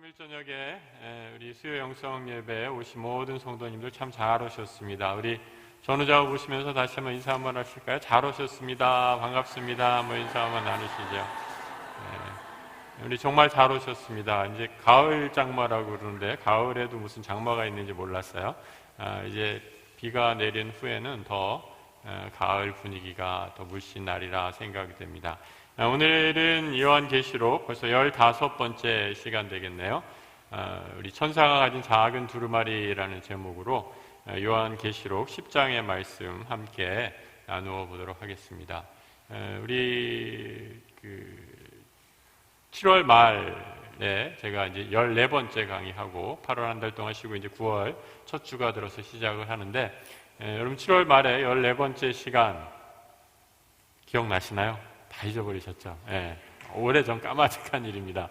3일 저녁에 우리 수요 영성 예배에 오신 모든 성도님들 참 잘 오셨습니다. 우리 전우좌우 보시면서 다시 한번 인사 한번 하실까요? 잘 오셨습니다. 반갑습니다. 인사 한번 나누시죠. 우리 정말 잘 오셨습니다. 이제 가을 장마라고 그러는데 가을에도 무슨 장마가 있는지 몰랐어요. 이제 비가 내린 후에는 더 가을 분위기가 더 물씬 나리라 생각이 됩니다. 오늘은 요한계시록 벌써 15번째 시간 되겠네요. 우리 천사가 가진 작은 두루마리라는 제목으로 요한계시록 10장의 말씀 함께 나누어 보도록 하겠습니다. 우리 7월 말에 제가 이제 14번째 강의하고 8월 한 달 동안 쉬고 이제 9월 첫 주가 들어서 시작을 하는데, 여러분 7월 말에 14번째 시간 기억나시나요? 다 잊어버리셨죠? 오래전 까마득한 일입니다.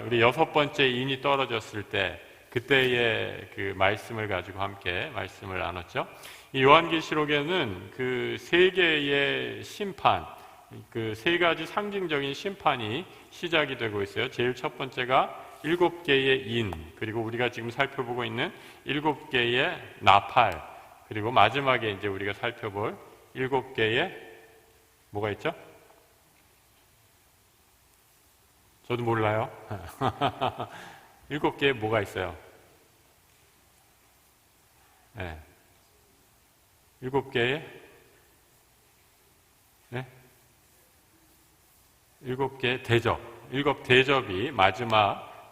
우리 6번째 인이 떨어졌을 때 그때의 그 말씀을 가지고 함께 말씀을 나눴죠. 이 요한계시록에는 그 세 개의 심판, 그 세 가지 상징적인 심판이 시작이 되고 있어요. 제일 첫 번째가 7개의 인, 그리고 우리가 지금 살펴보고 있는 7개의 나팔, 그리고 마지막에 이제 우리가 살펴볼 7개의 뭐가 있죠? 저도 몰라요. 7개의 뭐가 있어요? 7개의 7개의 대접. 7 대접이 마지막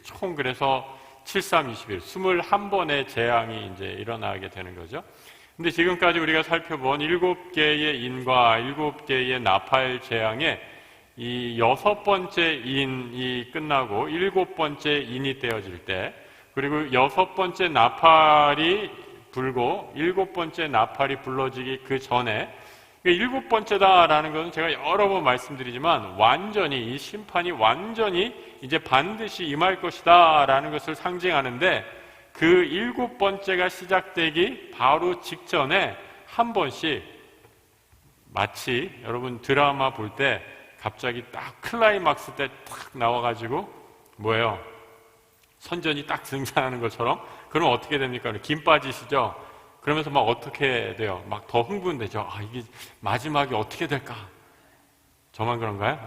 총 그래서 7321, 21번의 재앙이 이제 일어나게 되는 거죠. 근데 지금까지 우리가 살펴본 7개의 인과 7개의 나팔 재앙에 이 6번째 인이 끝나고 7번째 인이 떼어질 때, 그리고 6번째 나팔이 불고 7번째 나팔이 불러지기 그 전에, 7번째다라는 것은 제가 여러 번 말씀드리지만 완전히 이 심판이 완전히 이제 반드시 임할 것이다 라는 것을 상징하는데, 그 7번째가 시작되기 바로 직전에 한 번씩, 마치 여러분 드라마 볼 때 갑자기 딱 클라이막스 때 딱 나와가지고 뭐예요? 선전이 딱 등장하는 것처럼, 그럼 어떻게 됩니까? 김 빠지시죠? 그러면서 막 어떻게 돼요? 막 더 흥분되죠? 이게 마지막이 어떻게 될까? 저만 그런가요?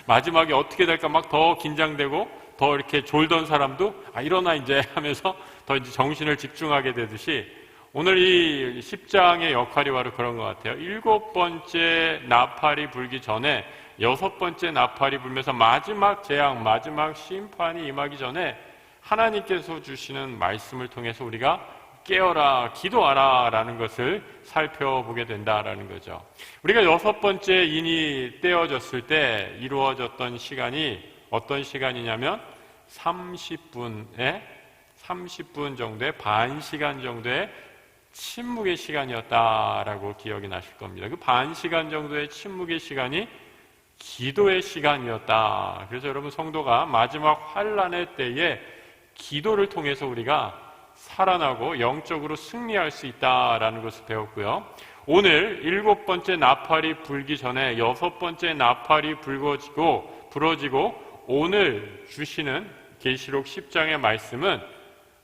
마지막이 어떻게 될까? 막 더 긴장되고 더 이렇게 졸던 사람도 일어나 이제 하면서 더 이제 정신을 집중하게 되듯이, 오늘 이 10장의 역할이 바로 그런 것 같아요. 7번째 나팔이 불기 전에 6번째 나팔이 불면서 마지막 재앙, 마지막 심판이 임하기 전에 하나님께서 주시는 말씀을 통해서 우리가 깨어라, 기도하라 라는 것을 살펴보게 된다라는 거죠. 우리가 6번째 인이 떼어졌을 때 이루어졌던 시간이 어떤 시간이냐면 30분 정도의, 반 시간 정도의 침묵의 시간이었다라고 기억이 나실 겁니다. 그 반 시간 정도의 침묵의 시간이 기도의 시간이었다. 그래서 여러분, 성도가 마지막 환난의 때에 기도를 통해서 우리가 살아나고 영적으로 승리할 수 있다라는 것을 배웠고요. 오늘 7번째 나팔이 불기 전에 6번째 나팔이 불어지고 오늘 주시는 계시록 10장의 말씀은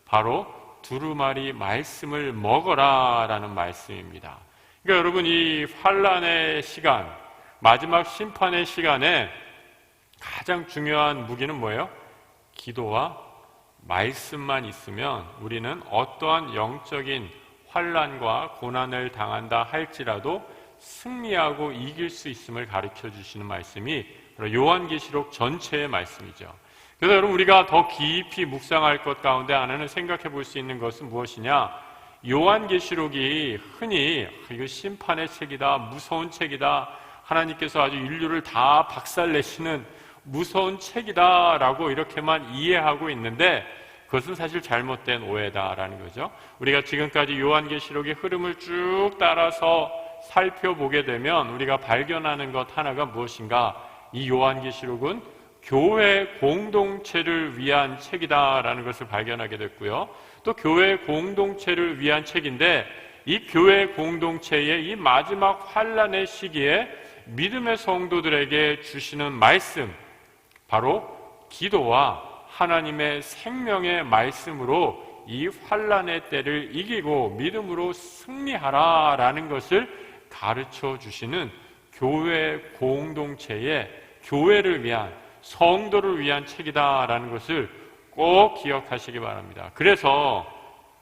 바로 두루마리 말씀을 먹어라 라는 말씀입니다. 그러니까 여러분, 이 환난의 시간, 마지막 심판의 시간에 가장 중요한 무기는 뭐예요? 기도와 말씀만 있으면 우리는 어떠한 영적인 환난과 고난을 당한다 할지라도 승리하고 이길 수 있음을 가르쳐 주시는 말씀이 바로 요한계시록 전체의 말씀이죠. 그래서 여러분, 우리가 더 깊이 묵상할 것 가운데 하나는 생각해 볼 수 있는 것은 무엇이냐? 요한계시록이 흔히 이거 심판의 책이다, 무서운 책이다, 하나님께서 아주 인류를 다 박살내시는 무서운 책이다 라고 이렇게만 이해하고 있는데, 그것은 사실 잘못된 오해다라는 거죠. 우리가 지금까지 요한계시록의 흐름을 쭉 따라서 살펴보게 되면 우리가 발견하는 것 하나가 무엇인가? 이 요한계시록은 교회 공동체를 위한 책이다라는 것을 발견하게 됐고요. 또 교회 공동체를 위한 책인데, 이 교회 공동체의 이 마지막 환난의 시기에 믿음의 성도들에게 주시는 말씀, 바로 기도와 하나님의 생명의 말씀으로 이 환난의 때를 이기고 믿음으로 승리하라라는 것을 가르쳐 주시는 교회 공동체의 교회를 위한, 성도를 위한 책이다라는 것을 꼭 기억하시기 바랍니다. 그래서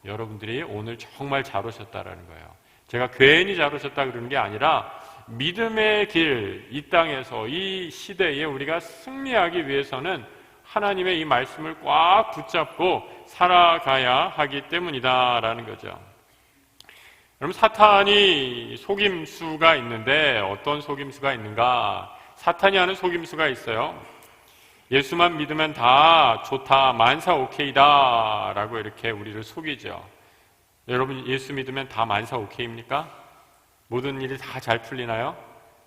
여러분들이 오늘 정말 잘 오셨다라는 거예요. 제가 괜히 잘 오셨다 그러는 게 아니라 믿음의 길, 이 땅에서 이 시대에 우리가 승리하기 위해서는 하나님의 이 말씀을 꽉 붙잡고 살아가야 하기 때문이다라는 거죠. 여러분, 사탄이 속임수가 있는데 어떤 속임수가 있는가? 사탄이 하는 속임수가 있어요. 예수만 믿으면 다 좋다, 만사 오케이다 라고 이렇게 우리를 속이죠. 여러분, 예수 믿으면 다 만사 오케이입니까? 모든 일이 다 잘 풀리나요?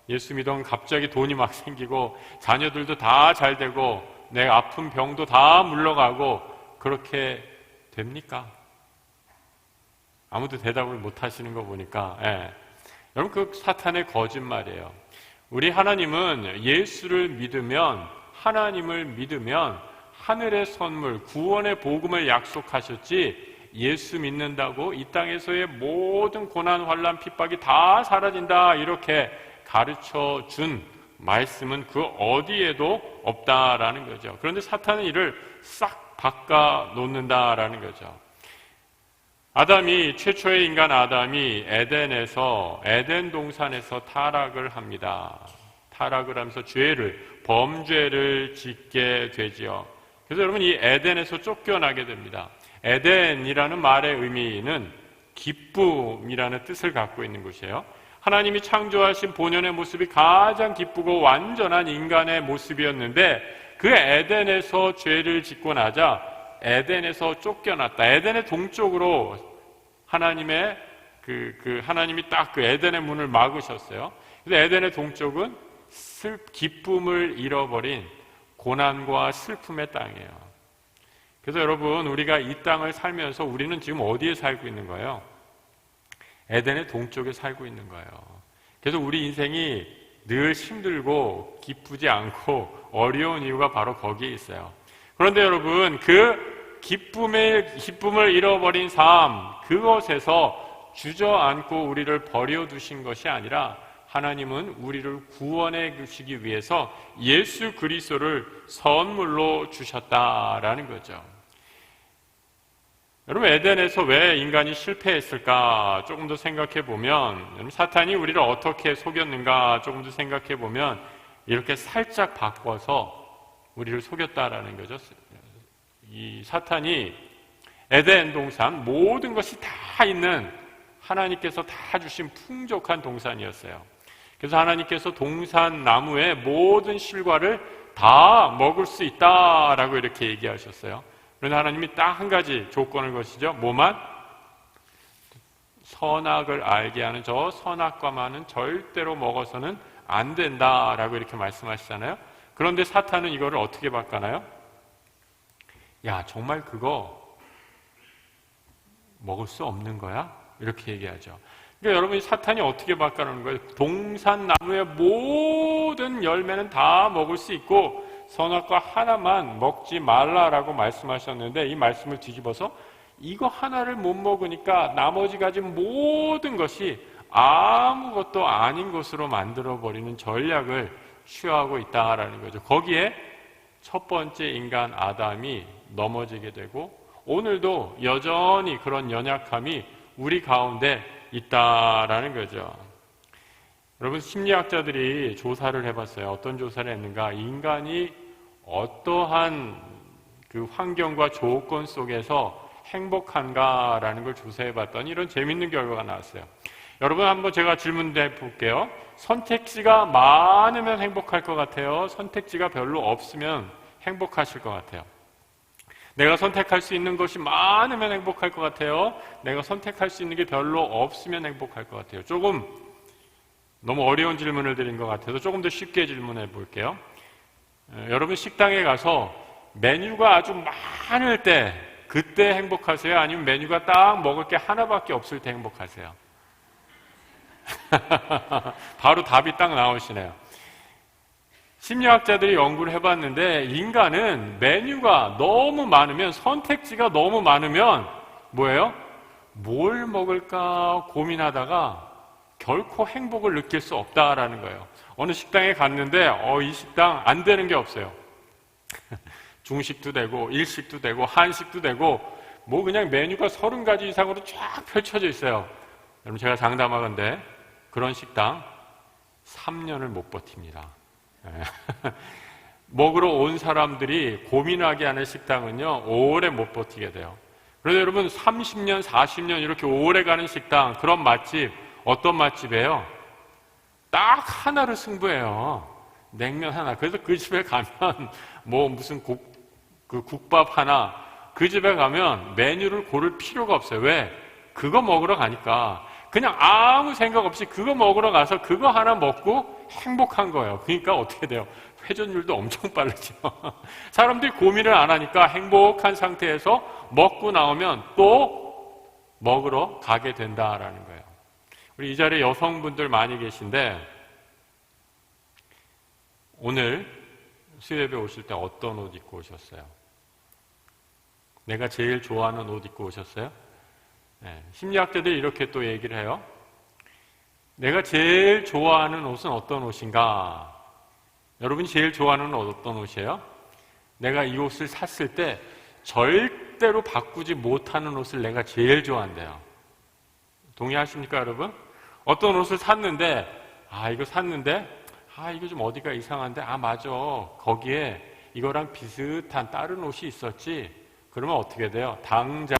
예수 믿으면 갑자기 돈이 막 생기고 자녀들도 다 잘 되고 내 아픈 병도 다 물러가고 그렇게 됩니까? 아무도 대답을 못 하시는 거 보니까, 여러분, 그 사탄의 거짓말이에요. 우리 하나님은 예수를 믿으면, 하나님을 믿으면 하늘의 선물, 구원의 복음을 약속하셨지, 예수 믿는다고 이 땅에서의 모든 고난, 환난, 핍박이 다 사라진다 이렇게 가르쳐 준 말씀은 그 어디에도 없다라는 거죠. 그런데 사탄은 이를 싹 바꿔 놓는다라는 거죠. 최초의 인간 아담이 에덴 동산에서 타락을 합니다. 타락을 하면서 범죄를 짓게 되지요. 그래서 여러분, 이 에덴에서 쫓겨나게 됩니다. 에덴이라는 말의 의미는 기쁨이라는 뜻을 갖고 있는 곳이에요. 하나님이 창조하신 본연의 모습이 가장 기쁘고 완전한 인간의 모습이었는데 그 에덴에서 죄를 짓고 나자 에덴에서 쫓겨났다. 에덴의 동쪽으로 하나님의 하나님이 딱 그 에덴의 문을 막으셨어요. 그래서 에덴의 동쪽은 기쁨을 잃어버린 고난과 슬픔의 땅이에요. 그래서 여러분, 우리가 이 땅을 살면서 우리는 지금 어디에 살고 있는 거예요? 에덴의 동쪽에 살고 있는 거예요. 그래서 우리 인생이 늘 힘들고 기쁘지 않고 어려운 이유가 바로 거기에 있어요. 그런데 여러분, 그 기쁨을 잃어버린 삶, 그것에서 주저앉고 우리를 버려두신 것이 아니라 하나님은 우리를 구원해 주시기 위해서 예수 그리스도를 선물로 주셨다라는 거죠. 여러분, 에덴에서 왜 인간이 실패했을까 조금 더 생각해 보면, 사탄이 우리를 어떻게 속였는가 조금 더 생각해 보면 이렇게 살짝 바꿔서 우리를 속였다라는 거죠. 이 사탄이 에덴 동산, 모든 것이 다 있는 하나님께서 다 주신 풍족한 동산이었어요. 그래서 하나님께서 동산 나무의 모든 실과를 다 먹을 수 있다라고 이렇게 얘기하셨어요. 그런데 하나님이 딱 한 가지 조건을 거시죠. 뭐만? 선악을 알게 하는 저 선악과만은 절대로 먹어서는 안 된다라고 이렇게 말씀하시잖아요. 그런데 사탄은 이거를 어떻게 바꿔나요? 야, 정말 그거 먹을 수 없는 거야? 이렇게 얘기하죠. 그러니까 여러분, 사탄이 어떻게 바꿔놓는 거예요? 동산 나무의 모든 열매는 다 먹을 수 있고 선악과 하나만 먹지 말라라고 말씀하셨는데, 이 말씀을 뒤집어서 이거 하나를 못 먹으니까 나머지 가진 모든 것이 아무것도 아닌 것으로 만들어버리는 전략을 취하고 있다라는 거죠. 거기에 첫 번째 인간 아담이 넘어지게 되고 오늘도 여전히 그런 연약함이 우리 가운데 있다라는 거죠. 여러분, 심리학자들이 조사를 해봤어요. 어떤 조사를 했는가? 인간이 어떠한 그 환경과 조건 속에서 행복한가라는 걸 조사해봤더니 이런 재밌는 결과가 나왔어요. 여러분, 한번 제가 질문해 볼게요. 선택지가 많으면 행복할 것 같아요? 선택지가 별로 없으면 행복하실 것 같아요? 내가 선택할 수 있는 것이 많으면 행복할 것 같아요? 내가 선택할 수 있는 게 별로 없으면 행복할 것 같아요? 조금 너무 어려운 질문을 드린 것 같아서 조금 더 쉽게 질문해 볼게요. 여러분, 식당에 가서 메뉴가 아주 많을 때 그때 행복하세요? 아니면 메뉴가 딱 먹을 게 하나밖에 없을 때 행복하세요? 바로 답이 딱 나오시네요. 심리학자들이 연구를 해봤는데 인간은 메뉴가 너무 많으면, 선택지가 너무 많으면 뭐예요? 뭘 먹을까 고민하다가 결코 행복을 느낄 수 없다라는 거예요. 어느 식당에 갔는데 이 식당 안 되는 게 없어요. 중식도 되고 일식도 되고 한식도 되고 뭐 그냥 메뉴가 30가지 이상으로 쫙 펼쳐져 있어요. 여러분, 제가 장담하건대 그런 식당 3년을 못 버팁니다. 먹으러 온 사람들이 고민하게 하는 식당은요, 오래 못 버티게 돼요. 그래서 여러분, 30년, 40년 이렇게 오래 가는 식당, 그런 맛집, 어떤 맛집이에요? 딱 하나를 승부해요. 냉면 하나. 그래서 그 집에 가면 뭐 무슨 국밥 하나, 그 집에 가면 메뉴를 고를 필요가 없어요. 왜? 그거 먹으러 가니까. 그냥 아무 생각 없이 그거 먹으러 가서 그거 하나 먹고 행복한 거예요. 그러니까 어떻게 돼요? 회전율도 엄청 빠르죠. 사람들이 고민을 안 하니까 행복한 상태에서 먹고 나오면 또 먹으러 가게 된다라는 거예요. 우리 이 자리에 여성분들 많이 계신데 오늘 수요예배 오실 때 어떤 옷 입고 오셨어요? 내가 제일 좋아하는 옷 입고 오셨어요? 네, 심리학자들이 이렇게 또 얘기를 해요. 내가 제일 좋아하는 옷은 어떤 옷인가? 여러분이 제일 좋아하는 옷 어떤 옷이에요? 내가 이 옷을 샀을 때 절대로 바꾸지 못하는 옷을 내가 제일 좋아한대요. 동의하십니까, 여러분? 어떤 옷을 샀는데 이거 샀는데 이거 좀 어디가 이상한데 맞아, 거기에 이거랑 비슷한 다른 옷이 있었지. 그러면 어떻게 돼요? 당장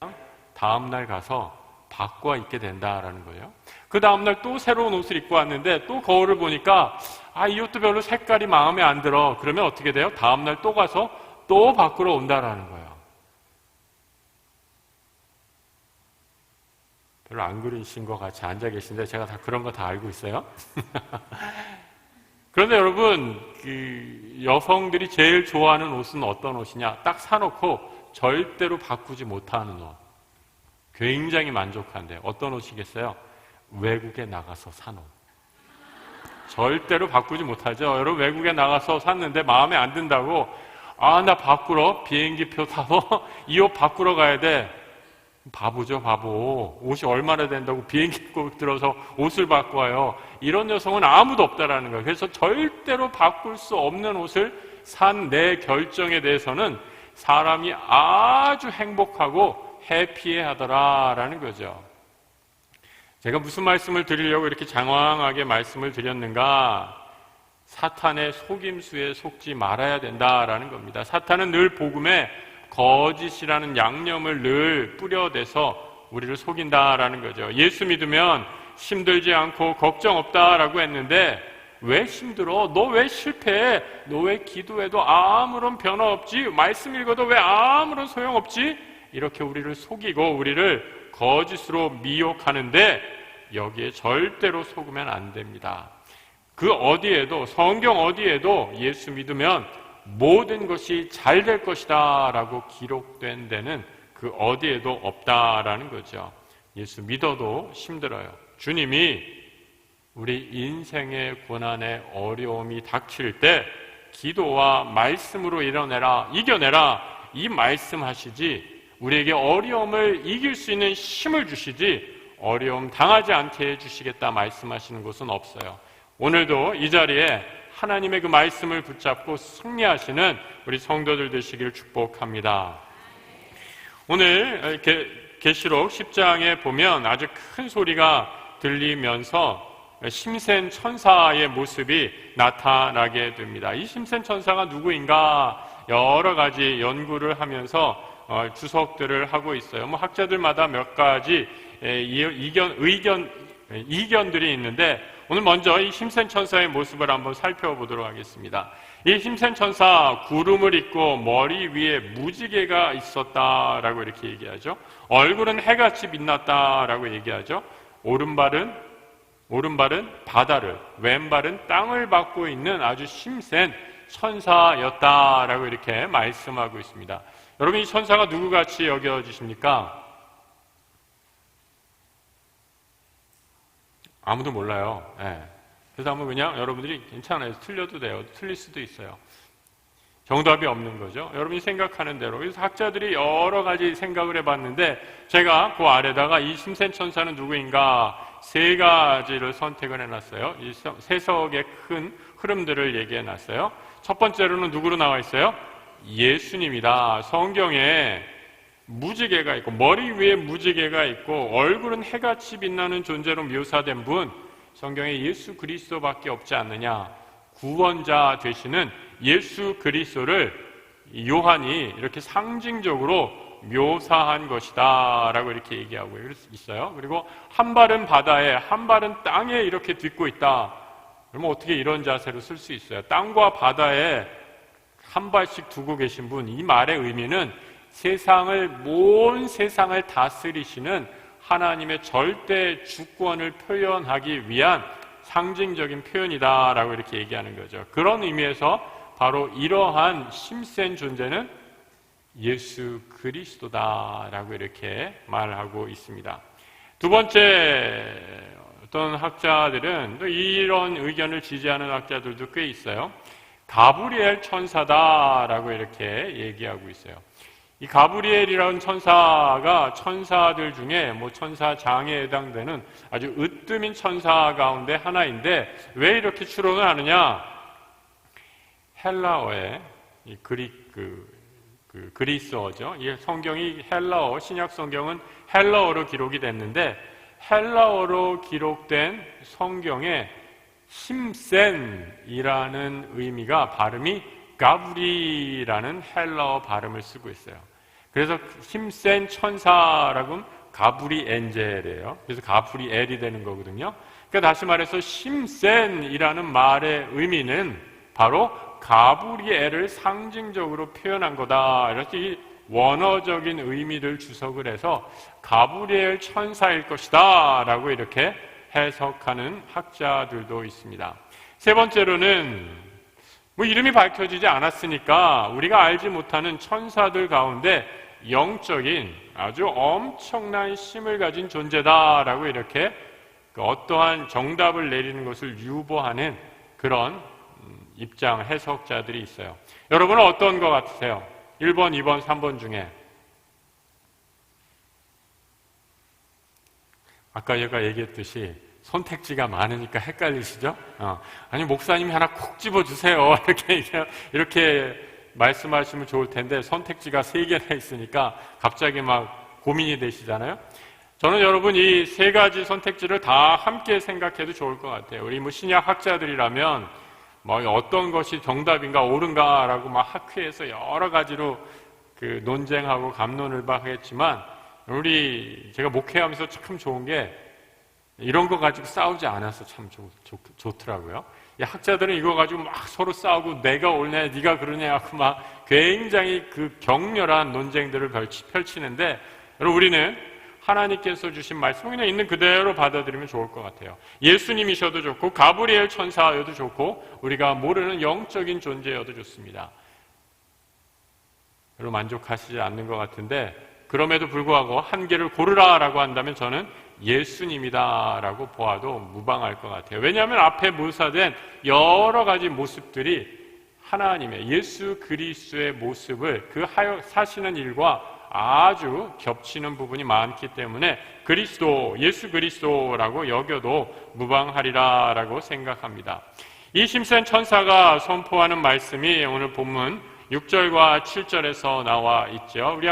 다음날 가서 바꿔 입게 된다라는 거예요. 그 다음날 또 새로운 옷을 입고 왔는데 또 거울을 보니까 이 옷도 별로 색깔이 마음에 안 들어. 그러면 어떻게 돼요? 다음날 또 가서 또 바꾸러 온다라는 거예요. 별로 안 그러신 것 같이 앉아 계신데 제가 다 그런 거 다 알고 있어요. 그런데 여러분, 여성들이 제일 좋아하는 옷은 어떤 옷이냐? 딱 사놓고 절대로 바꾸지 못하는 옷. 굉장히 만족한데 어떤 옷이겠어요? 외국에 나가서 산 옷. 절대로 바꾸지 못하죠. 여러분, 외국에 나가서 샀는데 마음에 안 든다고 나 바꾸러 비행기표 타서 이 옷 바꾸러 가야 돼. 바보죠, 바보. 옷이 얼마나 된다고 비행기 꼭 들어서 옷을 바꿔요. 이런 여성은 아무도 없다라는 거예요. 그래서 절대로 바꿀 수 없는 옷을 산 내 결정에 대해서는 사람이 아주 행복하고 해피해하더라라는 거죠. 제가 무슨 말씀을 드리려고 이렇게 장황하게 말씀을 드렸는가? 사탄의 속임수에 속지 말아야 된다라는 겁니다. 사탄은 늘 복음에 거짓이라는 양념을 늘 뿌려대서 우리를 속인다라는 거죠. 예수 믿으면 힘들지 않고 걱정 없다라고 했는데 왜 힘들어? 너 왜 실패해? 너 왜 기도해도 아무런 변화 없지? 말씀 읽어도 왜 아무런 소용 없지? 이렇게 우리를 속이고 우리를 거짓으로 미혹하는데 여기에 절대로 속으면 안 됩니다. 그 어디에도, 성경 어디에도 예수 믿으면 모든 것이 잘 될 것이다 라고 기록된 데는 그 어디에도 없다라는 거죠. 예수 믿어도 힘들어요. 주님이 우리 인생의 고난의 어려움이 닥칠 때 기도와 말씀으로 이겨내라 이 말씀하시지, 우리에게 어려움을 이길 수 있는 힘을 주시지 어려움 당하지 않게 해주시겠다 말씀하시는 곳은 없어요. 오늘도 이 자리에 하나님의 그 말씀을 붙잡고 승리하시는 우리 성도들 되시기를 축복합니다. 오늘 계시록 10장에 보면 아주 큰 소리가 들리면서 심센 천사의 모습이 나타나게 됩니다. 이 심센 천사가 누구인가 여러 가지 연구를 하면서 주석들을 하고 있어요. 학자들마다 몇 가지 이견들이 있는데 오늘 먼저 이 심센 천사의 모습을 한번 살펴보도록 하겠습니다. 이 심센 천사 구름을 입고 머리 위에 무지개가 있었다라고 이렇게 얘기하죠. 얼굴은 해같이 빛났다라고 얘기하죠. 오른발은 바다를, 왼발은 땅을 밟고 있는 아주 심센 천사였다라고 이렇게 말씀하고 있습니다. 여러분, 이 천사가 누구같이 여겨지십니까? 아무도 몰라요. 네. 그래서 한번 그냥 여러분들이 괜찮아요. 틀려도 돼요. 틀릴 수도 있어요. 정답이 없는 거죠. 여러분이 생각하는 대로. 그래서 학자들이 여러 가지 생각을 해봤는데 제가 그 아래다가 이 심센천사는 누구인가 3가지를 선택을 해놨어요. 이 세석의 큰 흐름들을 얘기해놨어요. 첫 번째로는 누구로 나와 있어요? 예수님이다. 성경에 무지개가 있고 머리 위에 무지개가 있고 얼굴은 해같이 빛나는 존재로 묘사된 분, 성경에 예수 그리스도밖에 없지 않느냐. 구원자 되시는 예수 그리스도를 요한이 이렇게 상징적으로 묘사한 것이다 라고 이렇게 얘기하고 있어요. 그리고 한 발은 바다에 한 발은 땅에 이렇게 딛고 있다. 그러면 어떻게 이런 자세로 쓸 수 있어요? 땅과 바다에 한 발씩 두고 계신 분, 이 말의 의미는 온 세상을 다스리시는 하나님의 절대 주권을 표현하기 위한 상징적인 표현이다라고 이렇게 얘기하는 거죠. 그런 의미에서 바로 이러한 힘센 존재는 예수 그리스도다라고 이렇게 말하고 있습니다. 두 번째, 어떤 학자들은 또 이런 의견을 지지하는 학자들도 꽤 있어요. 가브리엘 천사다라고 이렇게 얘기하고 있어요. 이 가브리엘이라는 천사가 천사들 중에 천사장에 해당되는 아주 으뜸인 천사 가운데 하나인데 왜 이렇게 추론을 하느냐? 헬라어의 이 그리스어죠. 이 성경이 헬라어, 신약 성경은 헬라어로 기록이 됐는데 헬라어로 기록된 성경에 힘센이라는 의미가 발음이 가브리라는 헬라어 발음을 쓰고 있어요. 그래서 힘센 천사라고 하면 가브리엔젤이에요. 그래서 가브리엘이 되는 거거든요. 그러니까 다시 말해서 힘센이라는 말의 의미는 바로 가브리엘을 상징적으로 표현한 거다. 이렇게 원어적인 의미를 주석을 해서 가브리엘 천사일 것이다 라고 이렇게 해석하는 학자들도 있습니다. 세 번째로는 이름이 밝혀지지 않았으니까 우리가 알지 못하는 천사들 가운데 영적인 아주 엄청난 힘을 가진 존재다라고 이렇게 어떠한 정답을 내리는 것을 유보하는 그런 입장 해석자들이 있어요. 여러분은 어떤 것 같으세요? 1번, 2번, 3번 중에 아까 제가 얘기했듯이 선택지가 많으니까 헷갈리시죠? 아니 목사님이 하나 콕 집어주세요. 이렇게 말씀하시면 좋을 텐데 선택지가 3개나 있으니까 갑자기 막 고민이 되시잖아요. 저는 여러분 이 3가지 선택지를 다 함께 생각해도 좋을 것 같아요. 우리 신약 학자들이라면 어떤 것이 정답인가 옳은가라고 막 학회에서 여러 가지로 논쟁하고 갑론을 하겠지만 제가 목회하면서 참 좋은 게 이런 거 가지고 싸우지 않아서 참 좋더라고요. 이 학자들은 이거 가지고 막 서로 싸우고 내가 옳냐 네가 그러냐 하고 막 굉장히 격렬한 논쟁들을 펼치는데 여러분 우리는 하나님께서 주신 말씀 그냥 있는 그대로 받아들이면 좋을 것 같아요. 예수님이셔도 좋고 가브리엘 천사여도 좋고 우리가 모르는 영적인 존재여도 좋습니다. 별로 만족하시지 않는 것 같은데 그럼에도 불구하고 한 개를 고르라라고 한다면 저는 예수님이다라고 보아도 무방할 것 같아요. 왜냐하면 앞에 묘사된 여러 가지 모습들이 하나님의 예수 그리스도의 모습을 사시는 일과 아주 겹치는 부분이 많기 때문에 예수 그리스도라고 여겨도 무방하리라라고 생각합니다. 이 힘센 천사가 선포하는 말씀이 오늘 본문 6절과 7절에서 나와 있죠. 우리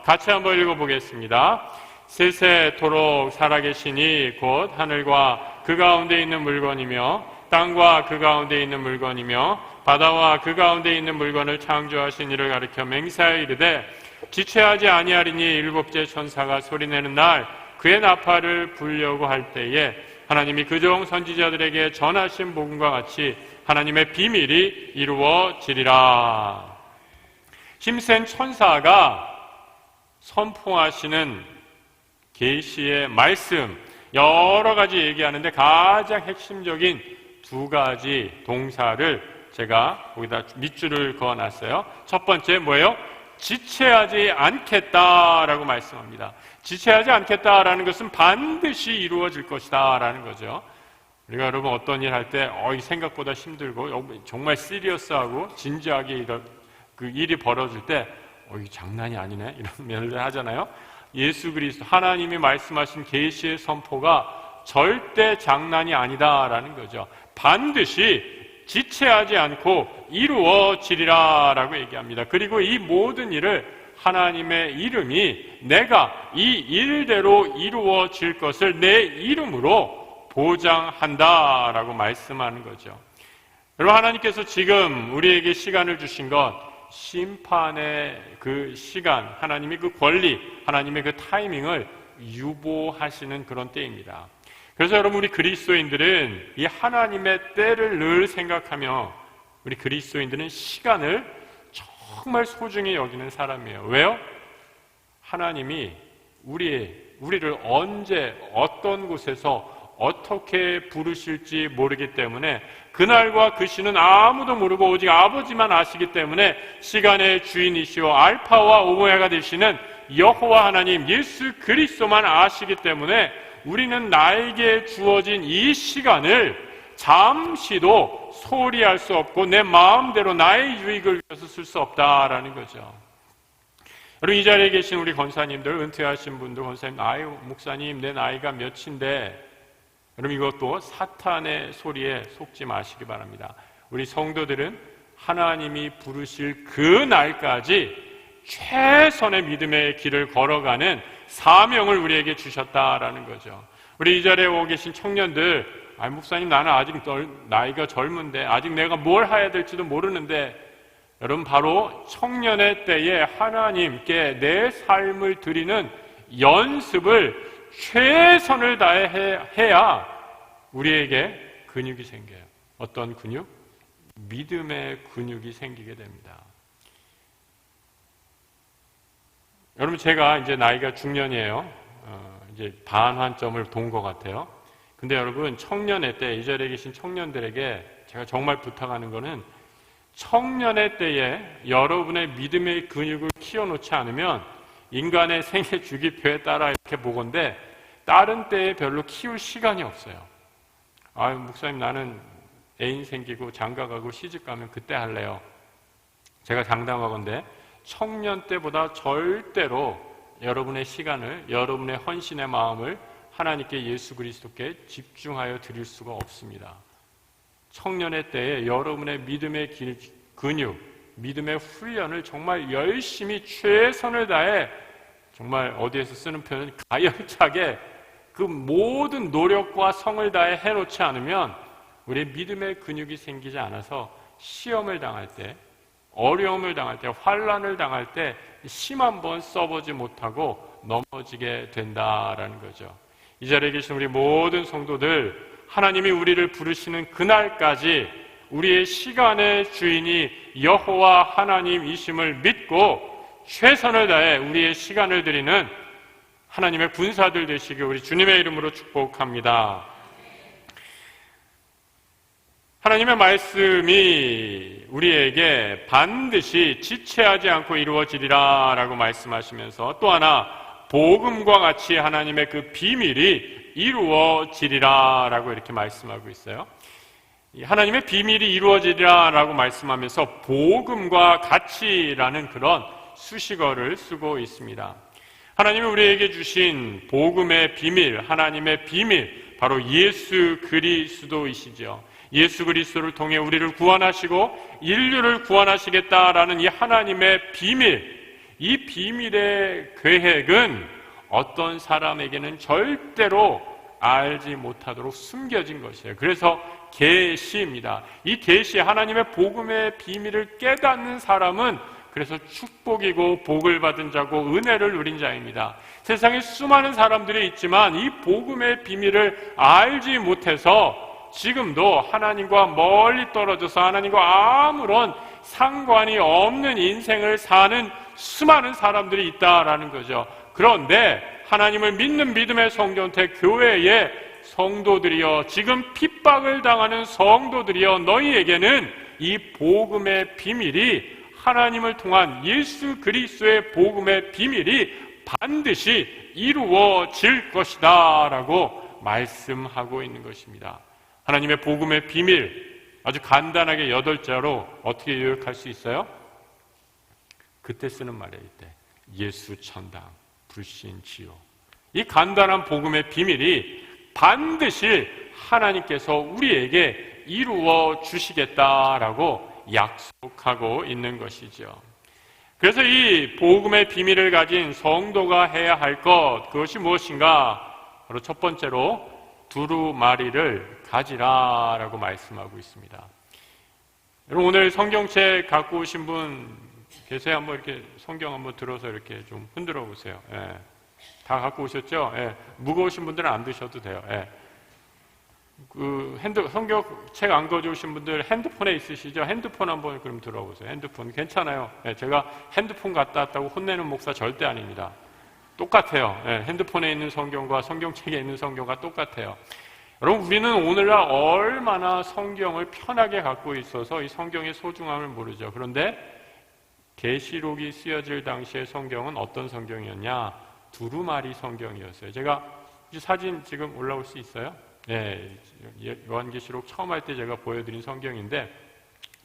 같이 한번 읽어보겠습니다. 세세토록 살아계시니 곧 하늘과 그 가운데 있는 물건이며 땅과 그 가운데 있는 물건이며 바다와 그 가운데 있는 물건을 창조하신 이를 가리켜 맹세하여 이르되 지체하지 아니하리니 7째 천사가 소리내는 날 그의 나팔을 불려고 할 때에 하나님이 그종 선지자들에게 전하신 복음과 같이 하나님의 비밀이 이루어지리라. 힘센 천사가 선포하시는 계시의 말씀 여러 가지 얘기하는데 가장 핵심적인 2가지 동사를 제가 거기다 밑줄을 그어놨어요. 첫 번째 뭐예요? 지체하지 않겠다라고 말씀합니다. 지체하지 않겠다라는 것은 반드시 이루어질 것이다 라는 거죠. 우리가 여러분 어떤 일 할 때 생각보다 힘들고 정말 시리어스하고 진지하게 그 일이 벌어질 때 이게 장난이 아니네 이런 면을 하잖아요. 예수 그리스도 하나님이 말씀하신 계시의 선포가 절대 장난이 아니다라는 거죠. 반드시 지체하지 않고 이루어지리라 라고 얘기합니다. 그리고 이 모든 일을 하나님의 이름이 내가 이 일대로 이루어질 것을 내 이름으로 보장한다라고 말씀하는 거죠. 여러분, 하나님께서 지금 우리에게 시간을 주신 것, 심판의 그 시간, 하나님의 그 권리, 하나님의 그 타이밍을 유보하시는 그런 때입니다. 그래서 여러분, 우리 그리스도인들은 이 하나님의 때를 늘 생각하며 우리 그리스도인들은 시간을 정말 소중히 여기는 사람이에요. 왜요? 하나님이 우리를 언제 어떤 곳에서 어떻게 부르실지 모르기 때문에 그날과 그 시는 아무도 모르고 오직 아버지만 아시기 때문에 시간의 주인이시오 알파와 오메가가 되시는 여호와 하나님 예수 그리스도만 아시기 때문에 우리는 나에게 주어진 이 시간을 잠시도 소홀히 할 수 없고 내 마음대로 나의 유익을 위해서 쓸 수 없다라는 거죠. 여러분, 이 자리에 계신 우리 권사님들, 은퇴하신 분들, 권사님, 아유 목사님 내 나이가 몇인데, 여러분 이것도 사탄의 소리에 속지 마시기 바랍니다. 우리 성도들은 하나님이 부르실 그 날까지 최선의 믿음의 길을 걸어가는 사명을 우리에게 주셨다라는 거죠. 우리 이 자리에 오고 계신 청년들, 목사님 나는 아직 나이가 젊은데 아직 내가 뭘 해야 될지도 모르는데, 여러분 바로 청년의 때에 하나님께 내 삶을 드리는 연습을 최선을 다해 해야 우리에게 근육이 생겨요. 어떤 근육? 믿음의 근육이 생기게 됩니다. 여러분, 제가 이제 나이가 중년이에요. 이제 반환점을 돈 것 같아요. 근데 여러분, 청년의 때, 이 자리에 계신 청년들에게 제가 정말 부탁하는 거는, 청년의 때에 여러분의 믿음의 근육을 키워놓지 않으면 인간의 생애 주기표에 따라 이렇게 보건대 다른 때에 별로 키울 시간이 없어요. 목사님 나는 애인 생기고 장가가고 시집가면 그때 할래요. 제가 장담하건대 청년 때보다 절대로 여러분의 시간을, 여러분의 헌신의 마음을 하나님께 예수 그리스도께 집중하여 드릴 수가 없습니다. 청년의 때에 여러분의 믿음의 근육, 믿음의 훈련을 정말 열심히 최선을 다해, 정말 어디에서 쓰는 표현은 가열차게 그 모든 노력과 성을 다해 해놓지 않으면 우리의 믿음의 근육이 생기지 않아서 시험을 당할 때, 어려움을 당할 때, 환난을 당할 때 힘 한번 써보지 못하고 넘어지게 된다라는 거죠. 이 자리에 계신 우리 모든 성도들, 하나님이 우리를 부르시는 그날까지 우리의 시간의 주인이 여호와 하나님이심을 믿고 최선을 다해 우리의 시간을 드리는 하나님의 군사들 되시길 우리 주님의 이름으로 축복합니다. 하나님의 말씀이 우리에게 반드시 지체하지 않고 이루어지리라 라고 말씀하시면서, 또 하나 복음과 같이 하나님의 그 비밀이 이루어지리라 라고 이렇게 말씀하고 있어요. 하나님의 비밀이 이루어지리라 라고 말씀하면서 복음과 같이라는 그런 수식어를 쓰고 있습니다. 하나님이 우리에게 주신 복음의 비밀, 하나님의 비밀, 바로 예수 그리스도이시죠. 예수 그리스도를 통해 우리를 구원하시고 인류를 구원하시겠다라는 이 하나님의 비밀, 이 비밀의 계획은 어떤 사람에게는 절대로 알지 못하도록 숨겨진 것이에요. 그래서 계시입니다. 이 계시, 하나님의 복음의 비밀을 깨닫는 사람은 그래서 축복이고 복을 받은 자고 은혜를 누린 자입니다. 세상에 수많은 사람들이 있지만 이 복음의 비밀을 알지 못해서 지금도 하나님과 멀리 떨어져서 하나님과 아무런 상관이 없는 인생을 사는 수많은 사람들이 있다라는 거죠. 그런데 하나님을 믿는 믿음의 성전태 교회의 성도들이여, 지금 핍박을 당하는 성도들이여, 너희에게는 이 복음의 비밀이, 하나님을 통한 예수 그리스도의 복음의 비밀이 반드시 이루어질 것이다 라고 말씀하고 있는 것입니다. 하나님의 복음의 비밀, 아주 간단하게 8자로 어떻게 요약할 수 있어요? 그때 쓰는 말이에요. 이때 예수 천당, 불신 지옥. 이 간단한 복음의 비밀이 반드시 하나님께서 우리에게 이루어 주시겠다라고 약속하고 있는 것이죠. 그래서 이 복음의 비밀을 가진 성도가 해야 할 것, 그것이 무엇인가? 바로 첫 번째로 두루마리를 가지라라고 말씀하고 있습니다. 여러분, 오늘 성경책 갖고 오신 분 계세요? 한번 이렇게 성경 한번 들어서 이렇게 좀 흔들어 보세요. 예. 다 갖고 오셨죠? 예. 무거우신 분들은 안 드셔도 돼요. 예. 성경책 안 가져오신 분들 핸드폰에 있으시죠? 핸드폰 한번 그럼 들어보세요. 핸드폰 괜찮아요. 예. 제가 핸드폰 갖다 왔다고 혼내는 목사 절대 아닙니다. 똑같아요. 예. 핸드폰에 있는 성경과 성경책에 있는 성경과 똑같아요. 여러분, 우리는 오늘날 얼마나 성경을 편하게 갖고 있어서 이 성경의 소중함을 모르죠. 그런데 계시록이 쓰여질 당시의 성경은 어떤 성경이었냐? 두루마리 성경이었어요. 제가 사진 지금 올라올 수 있어요? 네, 요한계시록 처음 할 때 제가 보여드린 성경인데